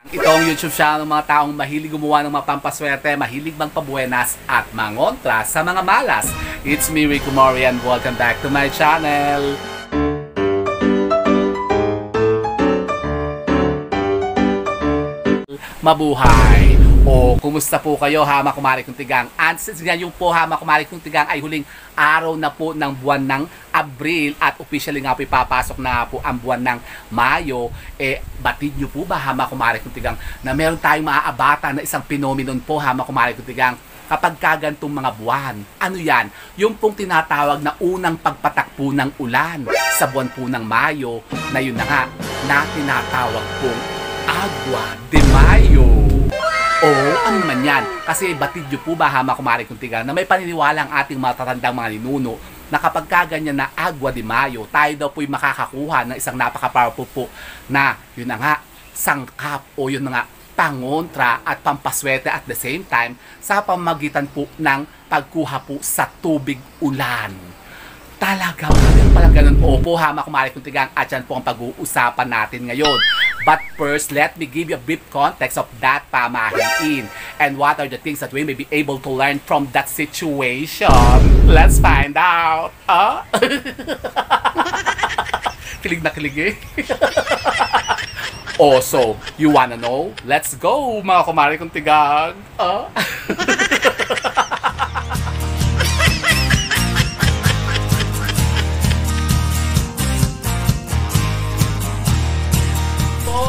Ito ang YouTube channel ng mga taong mahilig gumawa ng mga pampaswerte, mahilig magpabuenas at mangontra sa mga malas. It's me, Rico Mori, and welcome back to my channel. Mabuhay! O, kumusta po kayo, Hama Kumari Kong Tigang? And since ngayon po, Hama Kumari Kong Tigang ay huling araw na po ng buwan ng Abril at officially nga po ipapasok na po ang buwan ng Mayo, batid nyo po ba, Hama Kumari Kong Tigang, na meron tayong maaabata na isang phenomenon po, Hama Kumari Kong Tigang, kapag kagantong mga buwan. Ano yan? Yung pong tinatawag na unang pagpatak po ng ulan sa buwan po ng Mayo, na yun na nga, na tinatawag pong Agua de Mayo. Oo, ano naman yan? Kasi batid nyo po ba, Hama Kumari Kong Tigang, na may paniniwala ang ating matatandang mga ninuno na kapag kaganyan na Agua de Mayo, tayo daw po'y makakakuha ng isang napaka-powerful po na, yun na nga, sangkap o yun na nga, pangontra at pampaswerte at the same time sa pamagitan po ng pagkuha po sa tubig ulan. Talaga ba? Palang ganun. Opo, Hama Kumari Kong Tigang, at yan po ang pag-uusapan natin ngayon. But first, let me give you a brief context of that pamahiin and what are the things that we may be able to learn from that situation. Let's find out. Kilig na kilig eh. Oh, so, you wanna know? Let's go, mga Kumari Kong Tigang.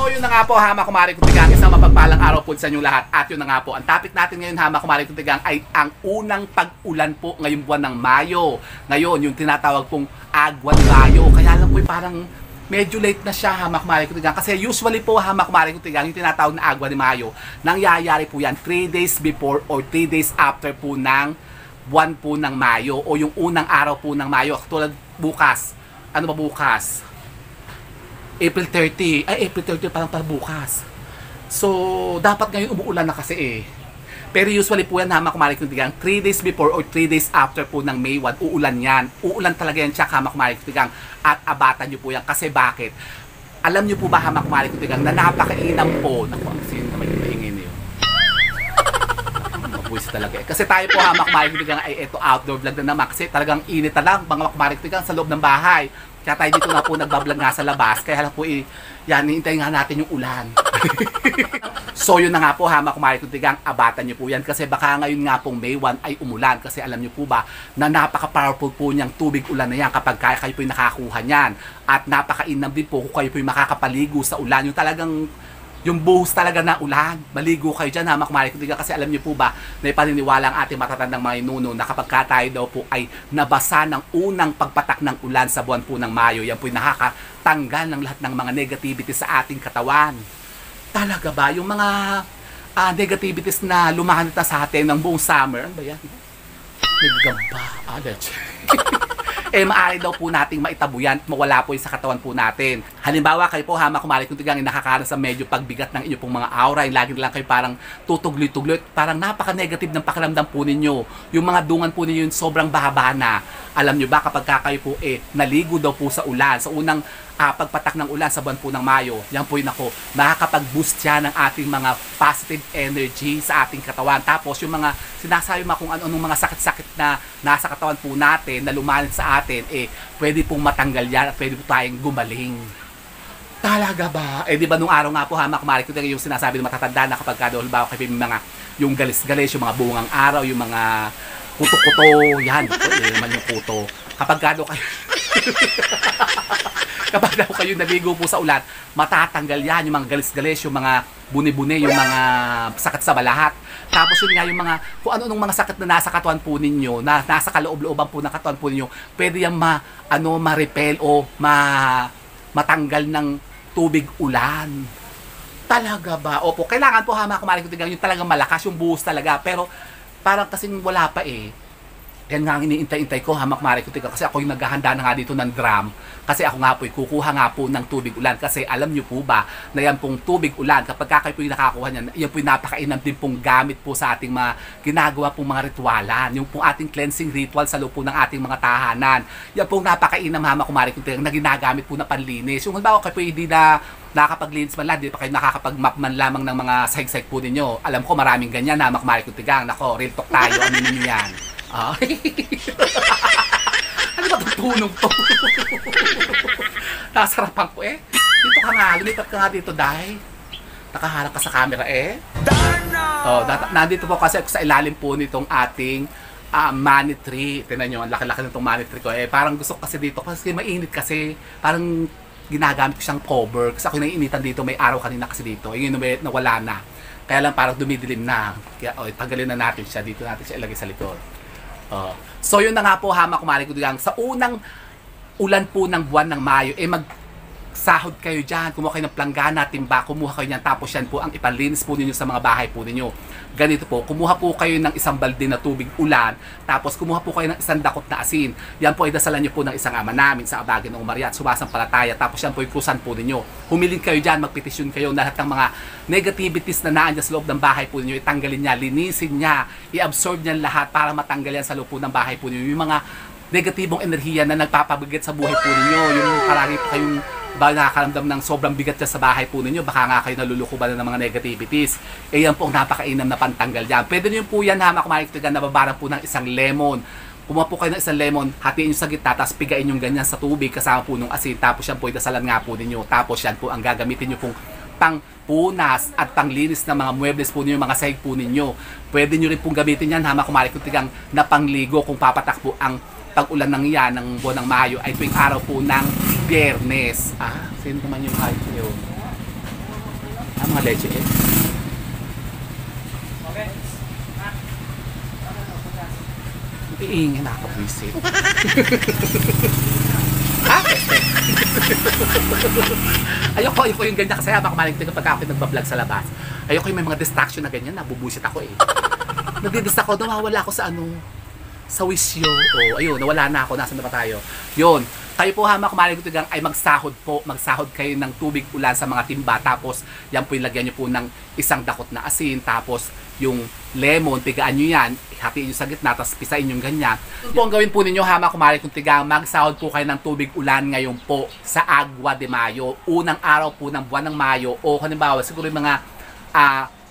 Yun na nga po, Hama Kumari Kong Tigang, isang mapagpalang araw po sa inyong lahat. At yun na nga po, ang topic natin ngayon, Hama Kumari Kong Tigang, ay ang unang pag-ulan po ngayong buwan ng Mayo. Ngayon, yung tinatawag pong Agua de Mayo. Kaya lang po, parang medyo late na siya, Hama Kumari Kong Tigang. Kasi usually po, Hama Kumari Kong Tigang, yung tinatawag na Agua de Mayo, nangyayari po yan 3 days before or 3 days after po ng buwan po ng Mayo o yung unang araw po ng Mayo. Tulad bukas. Ano ba bukas? April 30. Ay, April 30 parang bukas. So, dapat ngayon umuulan na kasi eh. Pero usually po yan, Hama Kumari Kong Tigang, 3 days before or 3 days after po ng May 1, uulan yan. Uulan talaga yan siya, Hama Kumari Kong Tigang. At abatan nyo po yan. Kasi bakit? Alam nyo po ba, Hama Kumari Kong Tigang, na napakainam po. Naku, ang sino naman yung maingin yun. Mabuwis talaga eh. Kasi tayo po, Hama Kumari Kong Tigang, ay ito outdoor vlog na naman. Kasi talagang init na lang, mga Kumari Kong Tigang, sa loob ng bahay. Kaya tayo dito na po nagbablog nga sa labas. Kaya lang po yan, hintayin nga natin yung ulan. So yun na nga po, Hama Kumari Kong Tigang, abatan nyo po yan. Kasi baka ngayon nga pong May 1 ay umulan. Kasi alam nyo po ba, na napaka-powerful po niyang tubig ulan na yan kapag kaya kayo po'y nakakuha niyan. At napaka-inam din po kung kayo po'y makakapaligo sa ulan. Yung talagang yung buhos talaga na ulan. Maligo kayo dyan, Hama Kumari Kong Tigang, kasi alam niyo po ba, na paniniwala ang ating matatandang mga inuno na kapag tayo daw po ay nabasa ng unang pagpatak ng ulan sa buwan po ng Mayo, yan po'y nakakatanggal ng lahat ng mga negativity sa ating katawan. Talaga ba? Yung mga negativities na lumahanap na sa atin ng buong summer, ano ba yan? Nagamba. Maaari daw po nating maitabuyan at mawala po sa katawan po natin. Halimbawa, kayo po, Hama Kumari Kong Tigang, nakakaroon sa medyo pagbigat ng inyong pong mga aura, lagi lang kayo parang tutugli-tugli, parang napaka-negative ng pakiramdam po ninyo. Yung mga dungan po ninyo yung sobrang bahaba na. Alam nyo ba, kapag kayo po naligo daw po sa ulan, sa unang pagpatak ng ulan sa buwan po ng Mayo, yan po yun ako, makakapag-boost yan ng ating mga positive energy sa ating katawan. Tapos yung mga sinasabi mo kung ano-anong mga sakit-sakit na nasa katawan po natin, na lumalit sa atin, pwede pong matanggal yan at pwede po tayong gumaling. Talaga ba? Di ba nung araw nga po, Hama Kumari Kong Tigang, yung sinasabi ng matatanda na kapag halimbawa kayo may mga yung galis-galis, yung mga bungang araw, yung mga kuto-kuto, yan, naman yung kuto. Kapag kayo kapag daw kayo naligo po sa ulan, matatanggal yan, yung mga galis-galis, yung mga buni-buni, yung mga sakit sa balahat. Tapos yun nga yung mga, kung ano-anong mga sakit na nasa katawan po ninyo, na nasa kaloob-looban po ng katawan po ninyo, pwede yan ma-repel o matanggal ng tubig ulan. Talaga ba? Opo, kailangan po, Hama Kumari Kong Tigang, yung talagang malakas, yung buhos talaga. Pero parang kasing wala pa Yan nga ang iniintay-intay ko, hamak mari ko tika, kasi ako yung naghahanda na nga dito ng drum. Kasi ako nga po, kukuha nga po ng tubig ulan. Kasi alam nyo po ba, na yan pong tubig ulan, kapag kayo po yung nakakuha niyan, yan po yung napakainam din pong gamit po sa ating mga ginagawa pong mga ritualan. Yung pong ating cleansing ritual sa loob po ng ating mga tahanan. Yan pong napakainam, hamak mari ko tika, na ginagamit po na panlinis. Yung halimbawa kayo po hindi na nakakapaglinis man lang, di pa kayo nakakapag-map man lamang ng mga sahig-sahig po ninyo. Alam ko maraming ganyan, hamak mari ko tika. Nako, real talk tayo, aminin nyo yan. Ano ba itong punong to? Nasarapan ko eh. Dito ka nga, lumipat ka nga dito, Day. Nakaharap ka sa camera eh. Nandito po kasi sa ilalim po nitong ating money tree. Tignan nyo, ang laki-laki nitong money tree ko eh. Parang gusto ko kasi dito, kasi mainit kasi. Parang ginagamit ko siyang cover. Kasi ako naiinitan dito, may araw kanina kasi dito. Yung nawala na. Kaya lang parang dumidilim na. Kaya tanggalin na natin siya. Dito natin siya ilagay sa likod. So yun na nga po, hamak kumari ko digang sa unang ulan po ng buwan ng Mayo, magsahod kayo dyan, kumuha kayo ng planggana, timba, kumuha kayo niyan, tapos yan po ang ipanlinis po ninyo sa mga bahay po ninyo. Ganito po, kumuha po kayo ng isang balde na tubig ulan, tapos kumuha po kayo ng isang dakot na asin. Yan po ay dasalan nyo po ng isang ama namin sa Abagin ng Umaria at sumasampalataya, tapos yan po ay krusan po ninyo. Humiling kayo dyan, magpetisyon kayo na lahat ng mga negativities na naan sa loob ng bahay po ninyo, itanggalin niya, linisin niya, i-absorb niya lahat para matanggal yan sa loob po ng bahay po ninyo. Yung mga negatibong enerhiya na nagpapabigat sa buhay po ninyo, yung parang kayong ba nakakaramdam ng sobrang bigat sa bahay po ninyo, baka nga kayo nalulukuban ng mga negativities. Yan po ang napakainam na pantanggal dyan. Pwede nyo po yan, hamak kumahigtigan, nababaran po ng isang lemon. Kumuha po kayo ng isang lemon, hatiin nyo sa gitna, tapos pigain yung ganyan sa tubig kasama po ng asin, tapos yan po dasalan nga po ninyo. Tapos yan po ang gagamitin nyo pong pangpunas at panglinis ng mga muebles po ninyo, mga sahig po ninyo. Pwede nyo rin pong gamitin yan, hamak kumahigtigan, na pangligo kung papatakbo ang pag-ulan ng yan ng buwan ng Mayo ay tuwing araw po ng Biyernes. Sino naman yung kahit yun? Mga leche eh. Iingin nakapwisit. Ayoko yung ganyan kasi habang kumaligtig kapag ako nagbablog sa labas. Ayoko yung may mga distraction na ganyan, nabubusit ako eh. Nagdidistract ako, nawawala ako sa sa wisyo. Ayun, nawala na ako. Nasaan na ba tayo? Yun. Kayo po, hamak kumaligtigang ay magsahod po. Magsahod kayo ng tubig ulan sa mga timba. Tapos, yan po ilagyan nyo po ng isang dakot na asin. Tapos, yung lemon, tigaan nyo yan. Hatiin nyo sa gitna, tapos pisain yung ganyan. Ito po ang gawin po ninyo, hamak kumaligtigang magsahod po kayo ng tubig ulan ngayon po sa Agua de Mayo. Unang araw po ng buwan ng Mayo. O halimbawa, siguro yung mga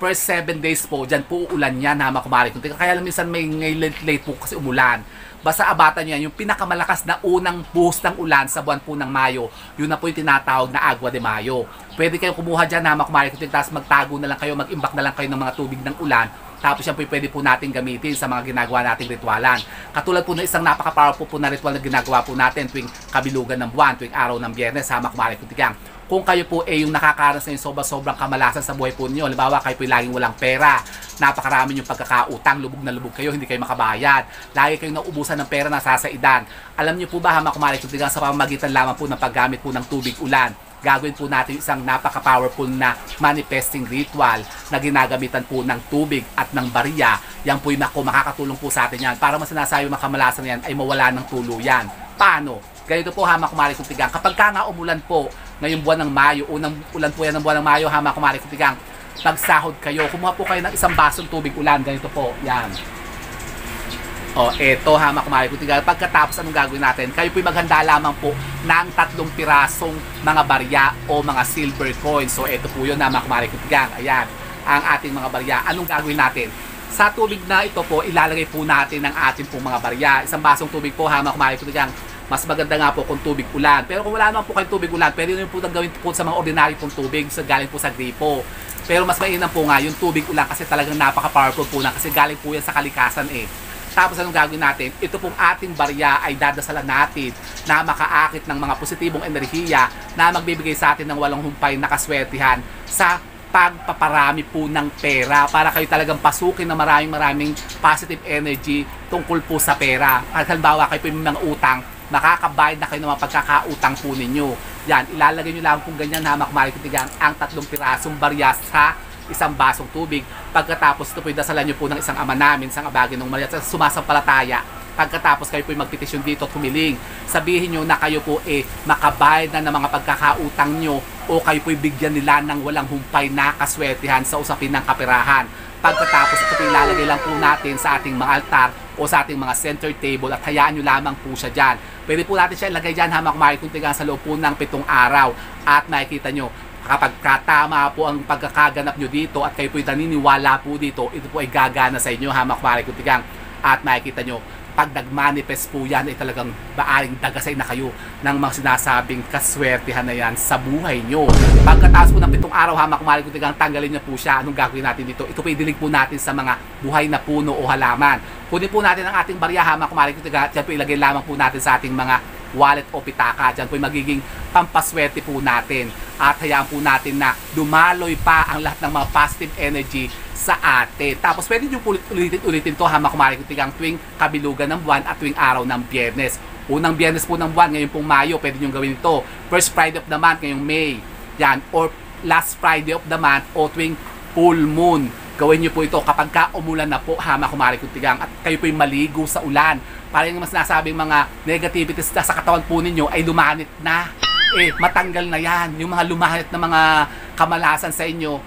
first 7 days po, dyan po ulan yan, hamak kumaligtigang. Kaya lang minsan may late po kasi umulan. Basta abatan nyo yan, yung pinakamalakas na unang buhos ng ulan sa buwan po ng Mayo, yun na po yung tinatawag na Agua de Mayo. Pwede kayong kumuha dyan, hamak kumaligtigang, tapos magtago na lang kayo, mag-imbak na lang kayo ng mga tubig ng ulan. Tapos yan po pwede po natin gamitin sa mga ginagawa nating ritualan. Katulad po ng isang napaka-powerful po na ritual na ginagawa po natin tuwing kabilugan ng buwan, tuwing araw ng Biyernes, hamak kumaligtigang. Kung kayo po yung nakakaranas na yung sobrang kamalasan sa buhay po ninyo, halimbawa kayo po laging walang pera, napakarami yung pagkakautang, lubog na lubog kayo, hindi kayo makabayad, lagi kayong nauubusan ng pera, nasasaidan. Alam niyo po ba, hamak kumaligtigang, sa pamamagitan lamang po ng paggamit po ng tubig ulan, gagawin po natin isang napaka-powerful na manifesting ritual na ginagamitan po ng tubig at ng bariya. Yan po yung makakatulong po sa atin yan. Para masinasabi yung makamalasan yan ay mawala ng tuluyan. Paano? Ganito po, hamak kumaligtigang. Kapag ka nga umulan po ngayong buwan ng Mayo, unang ulan po yan ng buwan ng Mayo, hamak kumaligtigang, magsahod kayo. Kumuha po kayo ng isang basong tubig ulan. Ganito po, yan. Eto, hamak kumaligtigang. Pagkatapos, anong gagawin natin? Kayo po'y maghanda lamang po ng 3 pirasong mga barya o mga silver coins. So, eto po yun, hamak kumaligtigang. Ayan, ang ating mga barya. Anong gagawin natin? Sa tubig na ito po, ilalagay po natin ang ating pong mga barya. Isang basong tubig po, hamak kumaligtigang. Mas maganda nga po kung tubig ulan. Pero kung wala naman po kayong tubig ulan, pwede nyo po gawin po sa mga ordinary pong tubig, galing po sa gripo. Pero mas mainam po nga yung tubig ulan kasi talagang napaka-powerful po na kasi galing po yan sa kalikasan eh. Tapos anong gagawin natin? Ito pong ating barya ay dadasalan natin na makaakit ng mga positibong enerhiya na magbibigay sa atin ng walang humpay na kaswertihan sa pagpaparami po ng pera para kayo talagang pasukin na maraming positive energy tungkol po sa pera. At halimbawa kayo po yung mga utang, makakabayad na kayo ng mga pagkakautang po ninyo. Yan, ilalagay nyo lang kung ganyan, hamak kumaligtigang, ang 3 pirasong barya sa isang basong tubig. Pagkatapos ito po dasalan nyo po ng isang ama namin, isang Abagin ng Umaria, sa sumasampalataya. Pagkatapos kayo po magpetisyon dito at humiling, sabihin nyo na kayo po makabayad na ng mga pagkakautang nyo o kayo po bigyan nila ng walang humpay na kaswertihan sa usapin ng kaperahan. Pagkatapos ito po ilalagay lang po natin sa ating mga altar o sa ating mga center table at hayaan nyo lamang po siya dyan. Pwede po natin siya ilagay dyan hamak makikuntigan sa loob po ng 7 araw at makikita nyo kapag katama po ang pagkakaganap nyo dito at kayo po'y naniniwala po dito, ito po ay gagana sa inyo hamak makikuntigan at makikita nyo pag nag-manifest po yan ay talagang baaring dagasay na kayo ng mga sinasabing kaswertihan na yan sa buhay nyo. Pagkatapos po ng 7 araw hamak makikuntigan, tanggalin nyo po siya. Anong gagawin natin dito? Ito po idilig po natin sa mga buhay na puno o halaman. Kunin po natin ang ating barya hamak makikuntigan at yan po ilagay lamang po natin sa ating mga wallet o pitaka. Diyan po magiging pampaswerte po natin at hayaan po natin na dumaloy pa ang lahat ng mga positive energy sa atin. Tapos pwede nyo ulitin to hamak makikuntigan tuwing kabilugan ng buwan at tuwing araw ng Biyernes. Unang Biyernes po ng buwan, ngayon pong Mayo, pwede nyo gawin ito. First Friday of the month, ngayong May. Yan. Or last Friday of the month o tuwing full moon. Gawin nyo po ito kapag umulan na po hamak makikuntigan at kayo po'y maligo sa ulan. Para yung mas nasabing mga negativities na sa katawan po ninyo ay lumanit na. Matanggal na yan. Yung mga lumanit na mga kamalasan sa inyo,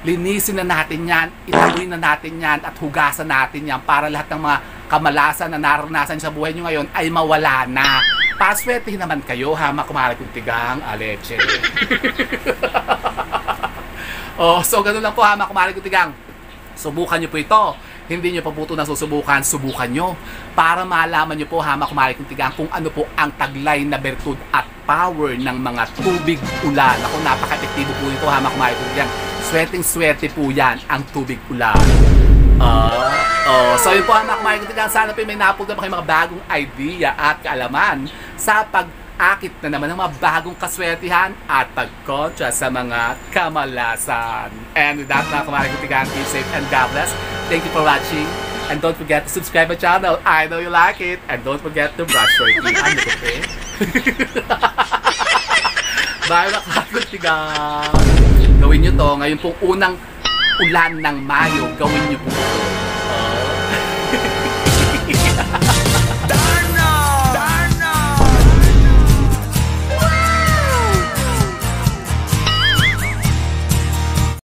linisin na natin yan, ituloy na natin yan at hugasan natin yan para lahat ng mga kamalasan na naranasan sa buhay nyo ngayon ay mawala na. Paswertehin naman kayo hamak makikuntigan, aleche. So ganun lang po hamak makikuntigan. Subukan nyo po ito. Hindi nyo pa po ito nasusubukan, subukan nyo. Para malaman nyo po hamak makikuntigan kung ano po ang taglay na bertud at power ng mga tubig ulan. Ako, napaka-epektibo po ito hamak makikuntigan. Swerteng-swerte po yan ang tubig ulan. So yun po hamak makikuntigan. Sana po may napulot na kayo mga bagong idea at kaalaman sa pag-akit na naman ng mga bagong kaswertihan at pagkontra sa mga kamalasan. And with that, mga makikuntigan, keep safe and God bless. Thank you for watching. And don't forget to subscribe my channel. I know you like it. And don't forget to brush your teeth. Ano ko Bye mga makikuntigan. Gawin nyo to. Ngayon pong unang ulan ng Mayo, gawin nyo po